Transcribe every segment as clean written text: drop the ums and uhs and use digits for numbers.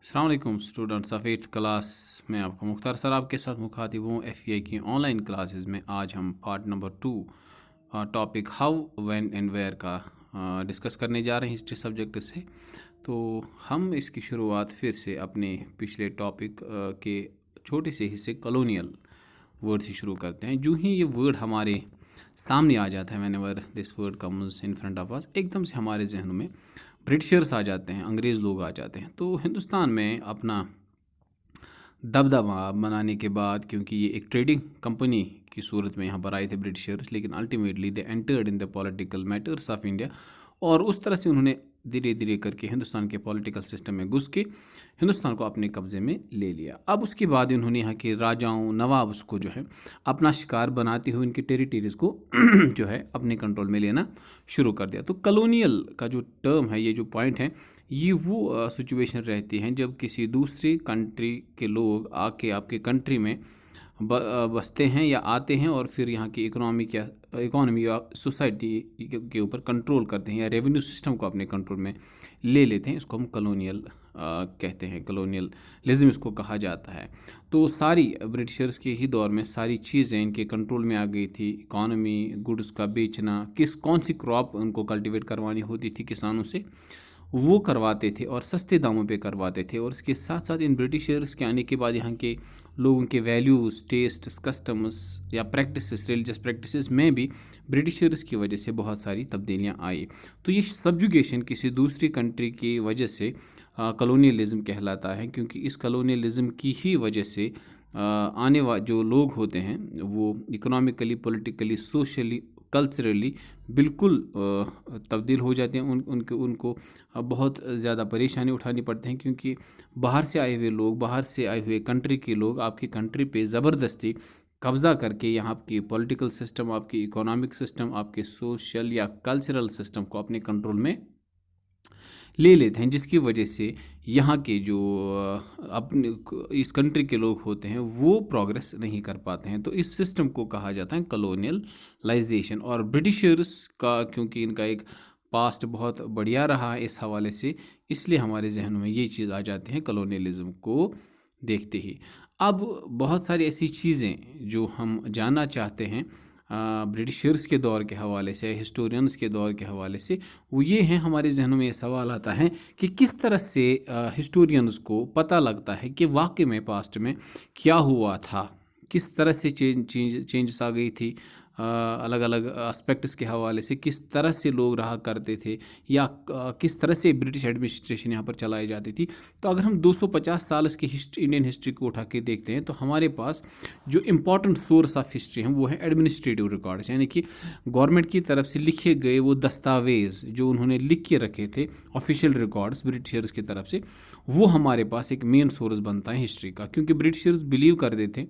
अस्सलाम वालेकुम students of 8th class में आपका मुख्तार सर आपके साथ मुखातिब हूँ एफईआई की ऑनलाइन क्लासेस में। आज हम part number 2 topic how when and where का डिस्कस करने जा रहे हैं हिस्ट्री सब्जेक्ट से। तो हम इसकी शुरुआत फिर से अपने पिछले टॉपिक के छोटे से हिस्से कॉलोनियल वर्ड से शुरू करते हैं। जो ही ये वर्ड हमारे सामने आ जाता है, whenever this word comes in front of us, एकदम से हमारे जहनों में ब्रिटिशर्स आ जाते हैं, अंग्रेज़ लोग आ जाते हैं। तो हिंदुस्तान में अपना दबदबा बनाने के बाद, क्योंकि ये एक ट्रेडिंग कंपनी की सूरत में यहाँ पर आए थे ब्रिटिशर्स, लेकिन ultimately they entered in the political matters of India, और उस तरह से उन्होंने धीरे धीरे करके हिंदुस्तान के पॉलिटिकल सिस्टम में घुस के हिंदुस्तान को अपने कब्ज़े में ले लिया। अब उसके बाद उन्होंने यहाँ के राजाओं नवाब्स को जो है अपना शिकार बनाते हुए उनकी टेरिटरीज़ को जो है अपने कंट्रोल में लेना शुरू कर दिया। तो कॉलोनियल का जो टर्म है, ये जो पॉइंट है, ये वो सिचुएशन रहती है जब किसी दूसरी कंट्री के लोग आके आपके कंट्री में बसते हैं या आते हैं और फिर यहाँ की इकोनॉमी या सोसाइटी के ऊपर कंट्रोल करते हैं या रेवेन्यू सिस्टम को अपने कंट्रोल में ले लेते हैं। इसको हम कॉलोनियल कहते हैं, कॉलोनियलिज्म इसको कहा जाता है। तो सारी ब्रिटिशर्स के ही दौर में सारी चीज़ें इनके कंट्रोल में आ गई थी। इकोनॉमी, गुड्स का बेचना, कौन सी क्रॉप उनको कल्टीवेट करवानी होती थी किसानों से, वो करवाते थे और सस्ते दामों पे करवाते थे। और इसके साथ साथ इन ब्रिटिशर्स के आने के बाद यहाँ के लोगों के वैल्यूज़, टेस्ट्स, कस्टम्स या प्रैक्टिसेस, रिलीजियस प्रैक्टिसेस में भी ब्रिटिशर्स की वजह से बहुत सारी तब्दीलियाँ आई। तो ये सब्जुगेशन किसी दूसरी कंट्री की वजह से कॉलोनियलिज्म कहलाता है, क्योंकि इस कॉलोनियलिज्म की ही वजह से आने वाले जो लोग होते हैं वो इकोनॉमिकली, पॉलिटिकली, सोशली, कल्चरली बिल्कुल तब्दील हो जाते हैं। उनको बहुत ज़्यादा परेशानी उठानी पड़ती हैं, क्योंकि बाहर से आए हुए लोग, बाहर से आए हुए कंट्री के लोग आपकी कंट्री पे ज़बरदस्ती कब्ज़ा करके यहाँ की पॉलिटिकल सिस्टम, आपकी इकोनॉमिक सिस्टम, आपके सोशल या कल्चरल सिस्टम को अपने कंट्रोल में ले लेते हैं, जिसकी वजह से यहाँ के जो अपने इस कंट्री के लोग होते हैं वो प्रोग्रेस नहीं कर पाते हैं। तो इस सिस्टम को कहा जाता है कॉलोनियलाइजेशन। और ब्रिटिशर्स का क्योंकि इनका एक पास्ट बहुत बढ़िया रहा है इस हवाले से, इसलिए हमारे जहनों में ये चीज़ आ जाती है कॉलोनियलिज्म को देखते ही। अब बहुत सारी ऐसी चीज़ें जो हम जानना चाहते हैं ब्रिटिशर्स के दौर के हवाले से, हिस्टोरियंस के दौर के हवाले से, वो ये हैं, हमारे जहनों में ये सवाल आता है कि किस तरह से हिस्टोरियंस को पता लगता है कि वाकई में पास्ट में क्या हुआ था, किस तरह से चेंजेस आ गई थी अलग अलग एस्पेक्ट्स के हवाले से, किस तरह से लोग रहा करते थे या किस तरह से ब्रिटिश एडमिनिस्ट्रेशन यहाँ पर चलाई जाती थी। तो अगर हम 250 साल की इंडियन हिस्ट्री को उठा के देखते हैं तो हमारे पास जो इम्पॉर्टेंट सोर्स ऑफ हिस्ट्री हैं वो है एडमिनिस्ट्रेटिव रिकॉर्ड्स, यानी कि गवर्नमेंट की तरफ से लिखे गए वो दस्तावेज़ जो उन्होंने लिख के रखे थे, ऑफिशियल रिकॉर्ड्स ब्रिटिशर्स की तरफ से, वो हमारे पास एक मेन सोर्स बनता है हिस्ट्री का। क्योंकि ब्रिटिशर्स बिलीव करते थे,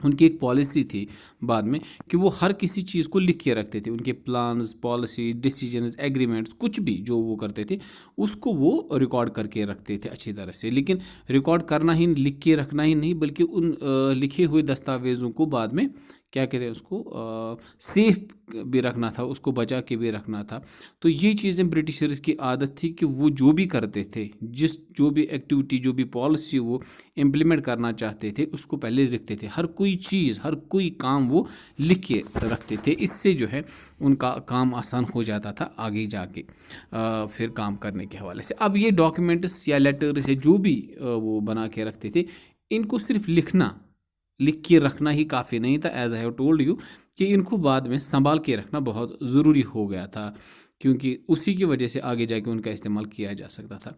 उनकी एक पॉलिसी थी बाद में, कि वो हर किसी चीज़ को लिख के रखते थे। उनके प्लान्स, पॉलिसी, डिसीजंस, एग्रीमेंट्स, कुछ भी जो वो करते थे उसको वो रिकॉर्ड करके रखते थे अच्छी तरह से। लेकिन रिकॉर्ड करना ही, लिख के रखना ही नहीं, बल्कि उन लिखे हुए दस्तावेज़ों को बाद में क्या कहते हैं उसको, सेफ भी रखना था, उसको बचा के भी रखना था। तो ये चीज़ें ब्रिटिशर्स की आदत थी कि वो जो भी करते थे, जो भी एक्टिविटी, जो भी पॉलिसी वो इम्प्लीमेंट करना चाहते थे, उसको पहले लिखते थे। हर कोई चीज़, हर कोई काम वो लिख के रखते थे। इससे जो है उनका काम आसान हो जाता था आगे जाके फिर काम करने के हवाले से। अब ये डॉक्यूमेंट्स या लेटर्स या जो भी वो बना के रखते थे, इनको सिर्फ लिख के रखना ही काफ़ी नहीं था। As I have told you कि इनको बाद में संभाल के रखना बहुत ज़रूरी हो गया था, क्योंकि उसी की वजह से आगे जाके उनका इस्तेमाल किया जा सकता था।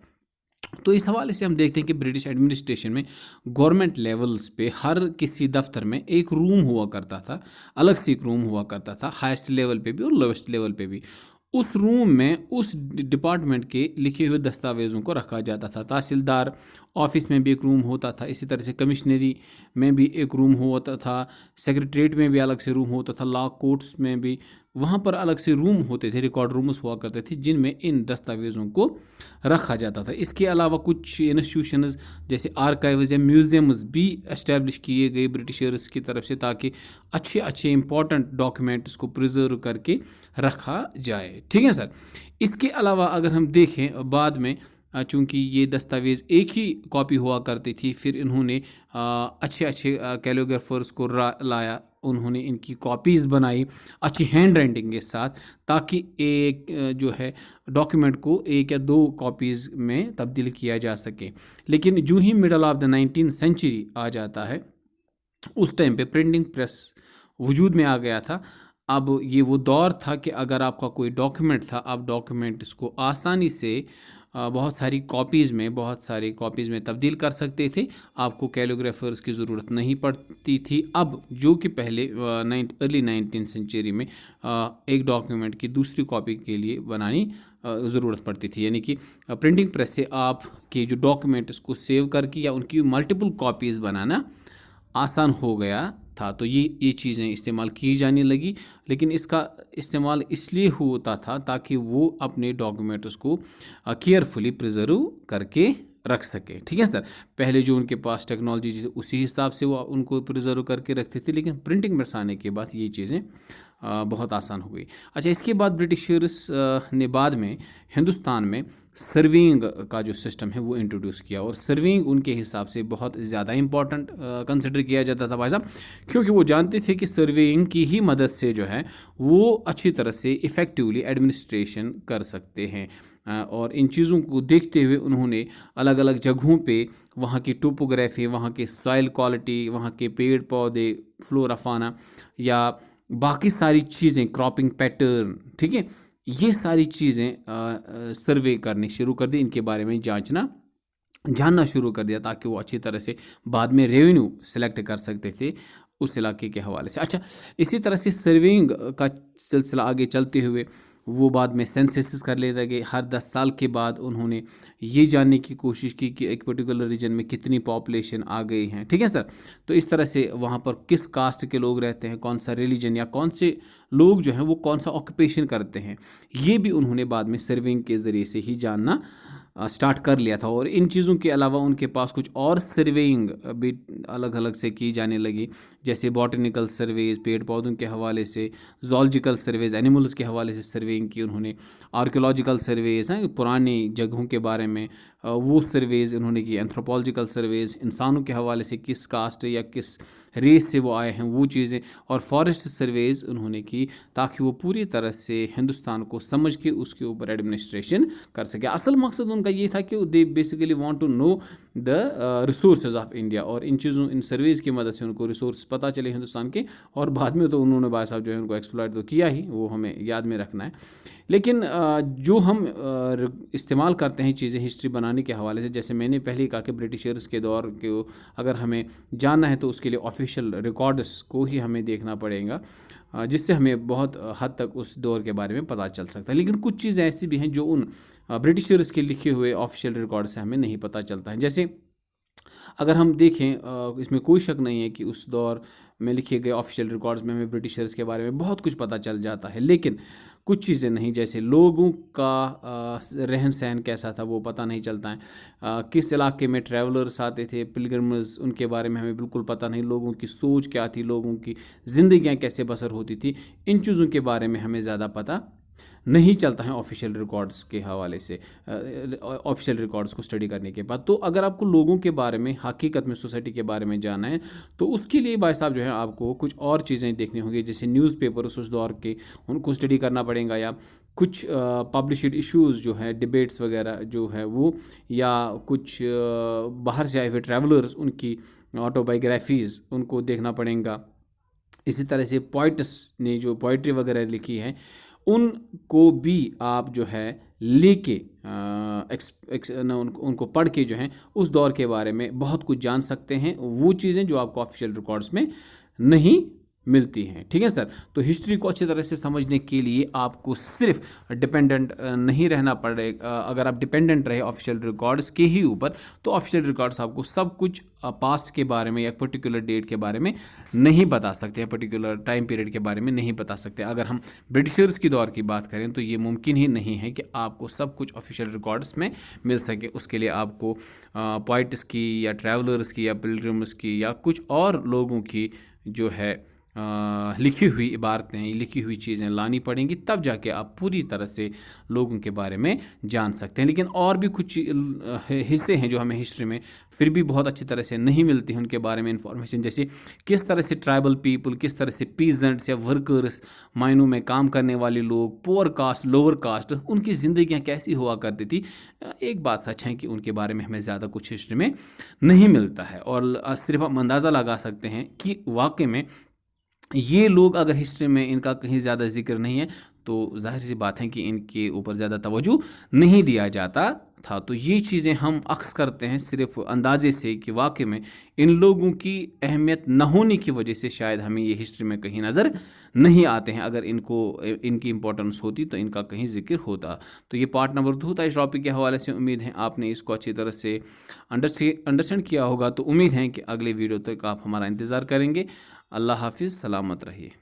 तो इस हवाले से हम देखते हैं कि ब्रिटिश एडमिनिस्ट्रेशन में गवर्नमेंट लेवल्स पे हर किसी दफ्तर में एक रूम हुआ करता था, अलग से एक रूम हुआ करता था, हाईएस्ट लेवल पे भी और लोवेस्ट लेवल पे भी। उस रूम में उस डिपार्टमेंट के लिखे हुए दस्तावेज़ों को रखा जाता था। तहसीलदार ऑफिस में भी एक रूम होता था, इसी तरह से कमिश्नरी में भी एक रूम होता था, सेक्रेटरीट में भी अलग से रूम होता था, लॉ कोर्ट्स में भी वहाँ पर अलग से रूम होते थे, रिकॉर्ड रूम्स हुआ करते थे, जिनमें इन दस्तावेज़ों को रखा जाता था। इसके अलावा कुछ इंस्टीट्यूशंस जैसे आर्काइव्स या म्यूज़ियम्स भी इस्टेब्लिश किए गए ब्रिटिशर्स की तरफ से, ताकि अच्छे अच्छे इंपॉर्टेंट डॉक्यूमेंट्स को प्रिजर्व करके रखा जाए। ठीक है सर। इसके अलावा अगर हम देखें बाद में चूँकि ये दस्तावेज़ एक ही कॉपी हुआ करती थी, फिर इन्होंने अच्छे अच्छे कैलीग्राफर्स को लाया, उन्होंने इनकी कॉपीज़ बनाई अच्छी हैंड राइटिंग के साथ, ताकि एक जो है डॉक्यूमेंट को एक या दो कॉपीज़ में तब्दील किया जा सके। लेकिन जो ही middle of the 19th century आ जाता है, उस टाइम पे प्रिंटिंग प्रेस वजूद में आ गया था। अब ये वो दौर था कि अगर आपका कोई डॉक्यूमेंट था, आप डॉक्यूमेंट इसको आसानी से बहुत सारी कॉपीज़ में तब्दील कर सकते थे। आपको कैलीग्राफर्स की ज़रूरत नहीं पड़ती थी। अब जो कि पहले अर्ली 19th सेंचुरी में एक डॉक्यूमेंट की दूसरी कॉपी के लिए बनानी ज़रूरत पड़ती थी, यानी कि प्रिंटिंग प्रेस से आपके जो डॉक्यूमेंट उसको सेव करके या उनकी मल्टीपल कॉपीज़ बनाना आसान हो गया था। तो ये चीज़ें इस्तेमाल की जाने लगी, लेकिन इसका इस्तेमाल इसलिए होता था ताकि वो अपने डॉक्यूमेंट्स को केयरफुली प्रिजर्व करके रख सके। ठीक है सर, पहले जो उनके पास टेक्नोलॉजी थी उसी हिसाब से वो उनको प्रिजर्व करके रखते थे, लेकिन प्रिंटिंग प्रेस आने के बाद ये चीज़ें बहुत आसान हो गई। अच्छा, इसके बाद ब्रिटिशर्स ने बाद में हिंदुस्तान में सर्विंग का जो सिस्टम है वो इंट्रोड्यूस किया, और सर्विंग उनके हिसाब से बहुत ज़्यादा इंपॉर्टेंट कंसिडर किया जाता था भाई साहब, क्योंकि वो जानते थे कि सर्विंग की ही मदद से जो है वो अच्छी तरह से इफ़ेक्टिवली एडमिनिस्ट्रेशन कर सकते हैं। और इन चीज़ों को देखते हुए उन्होंने अलग अलग जगहों पे वहाँ की टोपोग्राफी, वहाँ के सॉइल क्वालिटी, वहाँ के पेड़ पौधे, फ्लोरा फाना या बाकी सारी चीज़ें, क्रॉपिंग पैटर्न, ठीक है, ये सारी चीज़ें सर्वे करनी शुरू कर दी, इनके बारे में जानना शुरू कर दिया, ताकि वो अच्छी तरह से बाद में रेवेन्यू सेलेक्ट कर सकते थे उस इलाके के हवाले से। अच्छा, इसी तरह से सर्विंग का सिलसिला आगे चलते हुए वो बाद में सेंसस कर ले लगे। हर 10 साल के बाद उन्होंने ये जानने की कोशिश की कि एक पर्टिकुलर रीजन में कितनी पॉपुलेशन आ गई हैं। ठीक है सर, तो इस तरह से वहाँ पर किस कास्ट के लोग रहते हैं, कौन सा रिलीजन, या कौन से लोग जो हैं वो कौन सा ऑक्यूपेशन करते हैं, ये भी उन्होंने बाद में सर्विंग के ज़रिए से ही जानना स्टार्ट कर लिया था। और इन चीज़ों के अलावा उनके पास कुछ और सर्वेइंग भी अलग अलग से की जाने लगी, जैसे बॉटनिकल सर्वेज पेड़ पौधों के हवाले से, जोलॉजिकल सर्वेज एनिमल्स के हवाले से सर्वेइंग की उन्होंने, आर्कियोलॉजिकल सर्वेज हैं पुरानी जगहों के बारे में वो सर्वेज उन्होंने की, एंथ्रोपोलॉजिकल सर्वेज इंसानों के हवाले से किस कास्ट या किस रेस से वो आए हैं वो चीज़ें, और फॉरेस्ट सर्वेज उन्होंने की, ताकि वो पूरी तरह से हिंदुस्तान को समझ के उसके ऊपर एडमिनिस्ट्रेशन कर सके। असल मकसद उनका ये था कि they basically want to know the resources of India, और इन सर्वेज की मदद से उनको रिसोर्स पता चले हिंदुस्तान के, और बाद में तो उन्होंने भाई साहब जो है उनको एक्सप्लॉइट तो किया ही, वो हमें याद में रखना है। लेकिन जो हम इस्तेमाल करते हैं चीज़ें हिस्ट्री बनाने के हवाले से, जैसे मैंने पहले ही कहा कि ब्रिटिशर्स के दौर के अगर हमें जानना है तो उसके लिए ऑफिशियल रिकॉर्ड्स को ही हमें देखना पड़ेगा, जिससे हमें बहुत हद तक उस दौर के बारे में पता चल सकता है। लेकिन कुछ चीज़ें ऐसी भी हैं जो उन ब्रिटिशर्स के लिखे हुए ऑफिशियल रिकॉर्ड से हमें नहीं पता चलता है। जैसे अगर हम देखें, इसमें कोई शक नहीं है कि उस दौर में लिखे गए ऑफिशियल रिकॉर्ड्स में हमें ब्रिटिशर्स के बारे में बहुत कुछ पता चल जाता है, लेकिन कुछ चीज़ें नहीं, जैसे लोगों का रहन सहन कैसा था वो पता नहीं चलता है, किस इलाके में ट्रैवलर्स आते थे, पिलग्रिम्स, उनके बारे में हमें बिल्कुल पता नहीं, लोगों की सोच क्या थी, लोगों की ज़िंदगियाँ कैसे बसर होती थी, इन चीज़ों के बारे में हमें ज़्यादा पता नहीं चलता है ऑफिशियल रिकॉर्ड्स के हवाले से, ऑफिशियल रिकॉर्ड्स को स्टडी करने के बाद। तो अगर आपको लोगों के बारे में, हकीकत में सोसाइटी के बारे में जानना है, तो उसके लिए भाई साहब जो है आपको कुछ और चीज़ें देखनी होंगी, जैसे न्यूज़पेपर्स उस दौर के, उनको स्टडी करना पड़ेगा, या कुछ पब्लिश्ड इश्यूज़ जो है, डिबेट्स वगैरह जो है वो, या कुछ बाहर से आए हुए ट्रैवलर्स उनकी ऑटोबायोग्राफीज़ उनको देखना पड़ेगा। इसी तरह से पोइट्स ने जो पोइट्री वगैरह लिखी है उनको भी आप जो है लेके उनको पढ़ के जो है उस दौर के बारे में बहुत कुछ जान सकते हैं, वो चीज़ें जो आपको ऑफिशियल रिकॉर्ड्स में नहीं मिलती हैं। ठीक है सर, तो हिस्ट्री को अच्छी तरह से समझने के लिए आपको सिर्फ डिपेंडेंट नहीं रहना पड़ेगा। अगर आप डिपेंडेंट रहे ऑफिशियल रिकॉर्ड्स के ही ऊपर, तो ऑफिशियल रिकॉर्ड्स आपको सब कुछ पास्ट के बारे में या पर्टिकुलर डेट के बारे में नहीं बता सकते हैं, पर्टिकुलर टाइम पीरियड के बारे में नहीं बता सकते। अगर हम ब्रिटिशर्स की दौर की बात करें तो ये मुमकिन ही नहीं है कि आपको सब कुछ ऑफिशियल रिकॉर्ड्स में मिल सके। उसके लिए आपको पोइट्स की या ट्रैवलर्स की या पिलग्रिम्स की या कुछ और लोगों की जो है लिखी हुई इबारतें, लिखी हुई चीज़ें लानी पड़ेंगी, तब जाके आप पूरी तरह से लोगों के बारे में जान सकते हैं। लेकिन और भी कुछ हिस्से हैं जो हमें हिस्ट्री में फिर भी बहुत अच्छी तरह से नहीं मिलती, उनके बारे में इंफॉर्मेशन, जैसे किस तरह से ट्राइबल पीपल, किस तरह से पीजेंट्स या वर्कर्स, मायनों में काम करने वाले लोग, पुअर कास्ट, लोअर कास्ट, उनकी ज़िंदगियाँ कैसी हुआ करती थी। एक बात सच है कि उनके बारे में हमें ज़्यादा कुछ हिस्ट्री में नहीं मिलता है, और सिर्फ हम अंदाज़ा लगा सकते हैं कि वाकई में ये लोग, अगर हिस्ट्री में इनका कहीं ज़्यादा जिक्र नहीं है तो जाहिर सी बात है कि इनके ऊपर ज़्यादा तवज्जो नहीं दिया जाता था। तो ये चीज़ें हम अक्स करते हैं सिर्फ अंदाजे से कि वाकई में इन लोगों की अहमियत न होने की वजह से शायद हमें ये हिस्ट्री में कहीं नज़र नहीं आते हैं। अगर इनकी इंपॉर्टेंस होती तो इनका कहीं जिक्र होता। तो ये पार्ट नंबर 2 था इस टॉपिक के हवाले से। उम्मीद है आपने इसको अच्छी तरह से अंडरस्टैंड किया होगा। तो उम्मीद है कि अगले वीडियो तक आप हमारा इंतज़ार करेंगे। अल्लाह हाफिज़, सलामत रहिए।